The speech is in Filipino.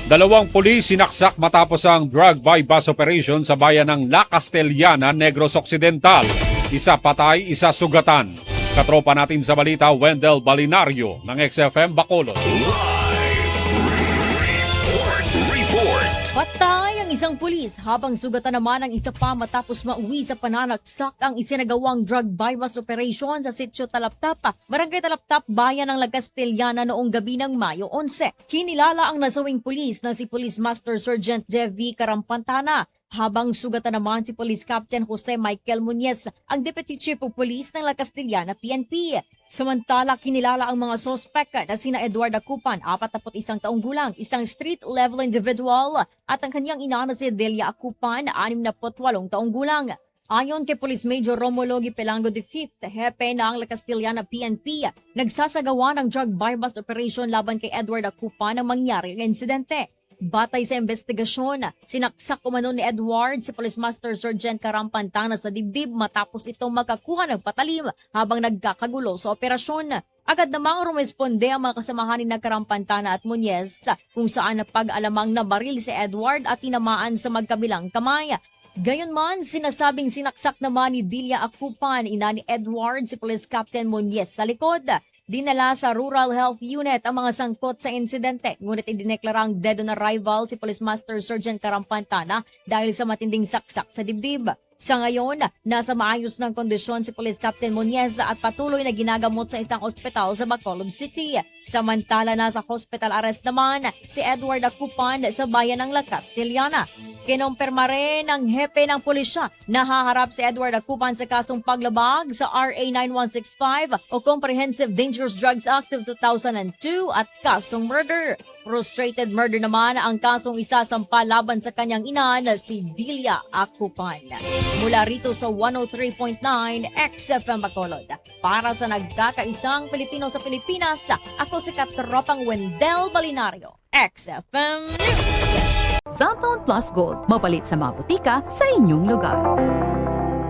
Dalawang pulis sinaksak matapos ang drug by bus operation sa bayan ng La Castellana, Negros Occidental. Isa patay, isa sugatan. Katropa natin sa balita, Wendell Balinario ng XFM Bacolod. Report. Patay ang isang pulis habang sugatan naman ang isa pa matapos mauwi sa pananaksak ang isinagawang drug bypass operation sa sitio Talaptap, Barangay Talaptap, bayan ng La Castellana noong gabi ng Mayo 11. Kinilala ang nasawing pulis na si Police Master Sergeant Devi Karampantana, habang sugatan naman si Police Captain Jose Michael Muñez, ang Deputy Chief of Police ng La Castellana PNP. Samantala, kinilala ang mga sospek na sina Edward Acupan, 41 taong gulang, isang street-level individual, at ang kanyang ina na si Delia Acupan, 68 taong gulang. Ayon kay Police Major Romulo Gipelango V, hepe ng La Castellana PNP, nagsasagawa ng drug bypass operation laban kay Edward Acupan ang mangyari ang insidente. Batay sa investigasyon, sinaksak umano ni Edward si Police Master Sergeant Karampantana sa dibdib matapos itong makakuha ng patalim habang nagkakagulo sa operasyon. Agad namang rumesponde ang mga kasamahan ni Karampantana at Muñez kung saan napag-alamang nabaril si Edward at tinamaan sa magkabilang kamay. Gayunman, sinasabing sinaksak naman ni Delia Acupan, ina ni Edward, si Police Captain Muñez sa likod. Dinala sa Rural Health Unit ang mga sangkot sa insidente, ngunit idineklarang dead on arrival si Police Master Sergeant Karampantana dahil sa matinding saksak sa dibdib. Sa ngayon, nasa maayos ng kondisyon si Police Captain Muñez at patuloy na ginagamot sa isang ospital sa Bacolod City. Samantala, nasa hospital arrest naman si Edward Acupan sa bayan ng La Castellana. Kinumpirma rin ng hepe ng pulisya na haharap si Edward Acupan sa kasong paglabag sa RA 9165 o Comprehensive Dangerous Drugs Act of 2002 at kasong murder. Frustrated murder naman ang kasong isasampa laban sa kanyang ina na si Delia Acupan. Mula rito sa 103.9 XFM Bacolod, para sa nagkakaisang Pilipino sa Pilipinas, ako si Katropang Wendell Balinario, XFM News. Cellphone Plus Gold, mapalit sa mga butika sa inyong lugar.